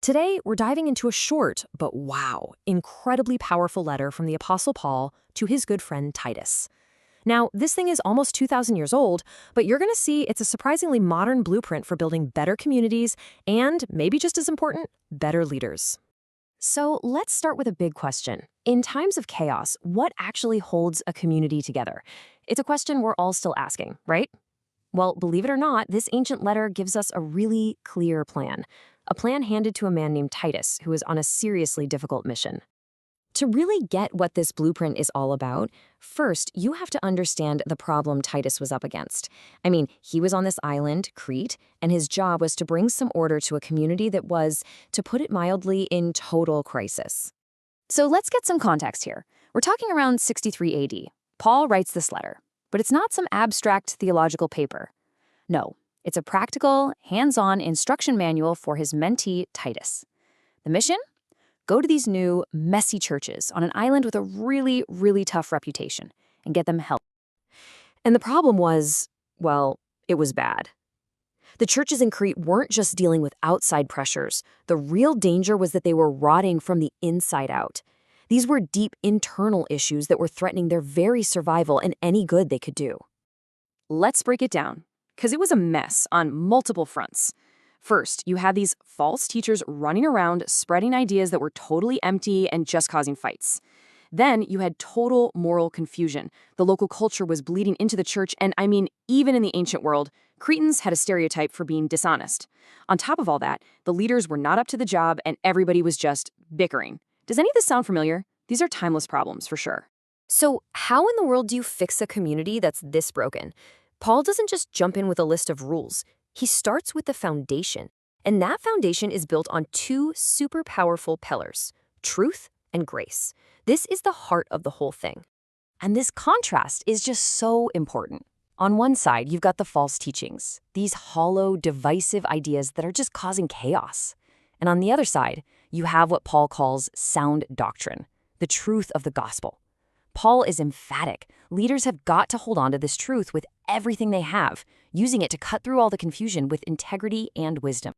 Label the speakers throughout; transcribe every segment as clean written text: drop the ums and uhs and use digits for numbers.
Speaker 1: Today, we're diving into a short, but wow, incredibly powerful letter from the Apostle Paul to his good friend Titus. Now, this thing is almost 2,000 years old, but you're going to see it's a surprisingly modern blueprint for building better communities and, maybe just as important, better leaders. So let's start with a big question. In times of chaos, what actually holds a community together? It's a question we're all still asking, right? Well, believe it or not, this ancient letter gives us a really clear plan. A plan handed to a man named Titus, who is on a seriously difficult mission. To really get what this blueprint is all about, first, you have to understand the problem Titus was up against. I mean, he was on this island, Crete, and his job was to bring some order to a community that was, to put it mildly, in total crisis. So let's get some context here. We're talking around 63 AD. Paul writes this letter, but it's not some abstract theological paper. No, it's a practical, hands-on instruction manual for his mentee, Titus. The mission? Go to these new, messy churches on an island with a really, really tough reputation and get them help. And the problem was, well, it was bad. The churches in Crete weren't just dealing with outside pressures. The real danger was that they were rotting from the inside out. These were deep internal issues that were threatening their very survival and any good they could do. Let's break it down, because it was a mess on multiple fronts. First, you had these false teachers running around spreading ideas that were totally empty and just causing fights. Then you had total moral confusion. The local culture was bleeding into the church, and I mean, even in the ancient world, Cretans had a stereotype for being dishonest. On top of all that, the leaders were not up to the job and everybody was just bickering. Does any of this sound familiar? These are timeless problems for sure. So how in the world do you fix a community that's this broken? Paul doesn't just jump in with a list of rules. He starts with the foundation, and that foundation is built on two super powerful pillars, truth and grace. This is the heart of the whole thing. And this contrast is just so important. On one side, you've got the false teachings, these hollow, divisive ideas that are just causing chaos. And on the other side, you have what Paul calls sound doctrine, the truth of the gospel. Paul is emphatic. Leaders have got to hold on to this truth with everything they have, using it to cut through all the confusion with integrity and wisdom.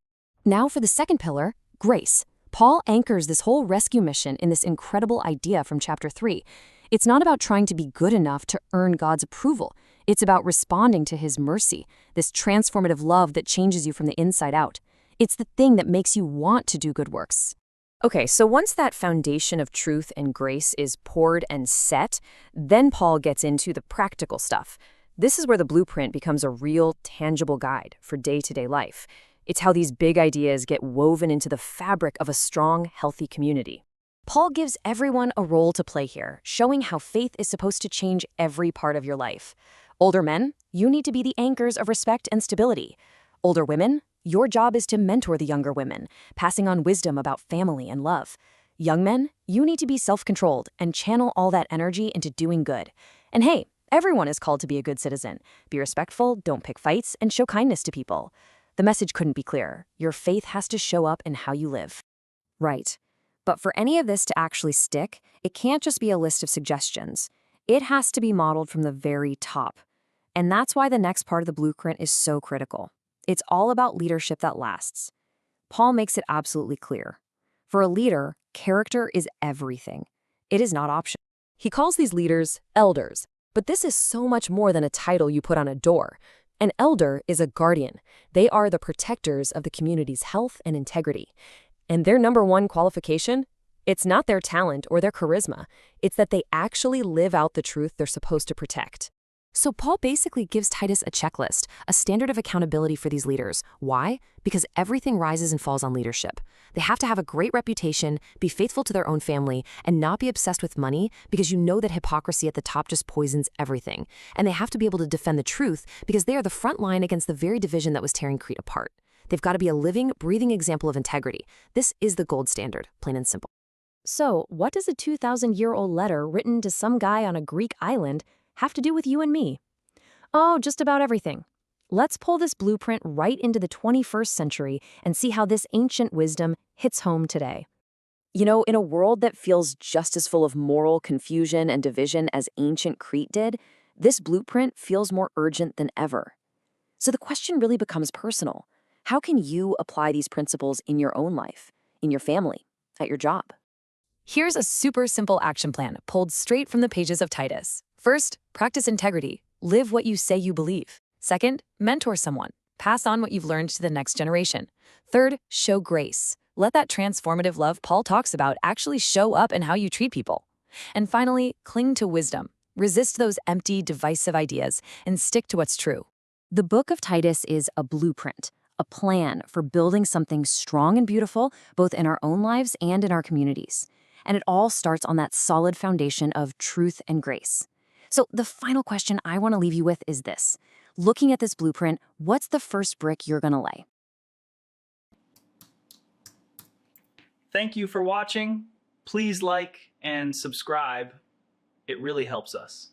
Speaker 1: Now for the second pillar, grace. Paul anchors this whole rescue mission in this incredible idea from chapter 3. It's not about trying to be good enough to earn God's approval. It's about responding to his mercy, this transformative love that changes you from the inside out. It's the thing that makes you want to do good works. Okay, so once that foundation of truth and grace is poured and set, then Paul gets into the practical stuff. This is where the blueprint becomes a real, tangible guide for day-to-day life. It's how these big ideas get woven into the fabric of a strong, healthy community. Paul gives everyone a role to play here, showing how faith is supposed to change every part of your life. Older men, you need to be the anchors of respect and stability. Older women, your job is to mentor the younger women, passing on wisdom about family and love. Young men, you need to be self-controlled and channel all that energy into doing good. And hey, everyone is called to be a good citizen. Be respectful, don't pick fights, and show kindness to people. The message couldn't be clearer. Your faith has to show up in how you live. Right. But for any of this to actually stick, it can't just be a list of suggestions. It has to be modeled from the very top. And that's why the next part of the blueprint is so critical. It's all about leadership that lasts. Paul makes it absolutely clear. For a leader, character is everything. It is not optional. He calls these leaders elders, but this is so much more than a title you put on a door. An elder is a guardian. They are the protectors of the community's health and integrity. And their number one qualification? It's not their talent or their charisma. It's that they actually live out the truth they're supposed to protect. So Paul basically gives Titus a checklist, a standard of accountability for these leaders. Why? Because everything rises and falls on leadership. They have to have a great reputation, be faithful to their own family, and not be obsessed with money because you know that hypocrisy at the top just poisons everything. And they have to be able to defend the truth because they are the front line against the very division that was tearing Crete apart. They've got to be a living, breathing example of integrity. This is the gold standard, plain and simple. So, what does a 2,000-year-old letter written to some guy on a Greek island have to do with you and me? Oh, just about everything. Let's pull this blueprint right into the 21st century and see how this ancient wisdom hits home today. You know, in a world that feels just as full of moral confusion and division as ancient Crete did, this blueprint feels more urgent than ever. So the question really becomes personal. How can you apply these principles in your own life? in your family, at your job. Here's a super simple action plan pulled straight from the pages of Titus. First, practice integrity. Live what you say you believe. Second, mentor someone. Pass on what you've learned to the next generation. Third, show grace. Let that transformative love Paul talks about actually show up in how you treat people. And finally, cling to wisdom. Resist those empty, divisive ideas and stick to what's true. The book of Titus is a blueprint, a plan for building something strong and beautiful, both in our own lives and in our communities. And it all starts on that solid foundation of truth and grace. So the final question I want to leave you with is this. Looking at this blueprint, what's the first brick you're going to lay?
Speaker 2: Thank you for watching. Please like and subscribe. It really helps us.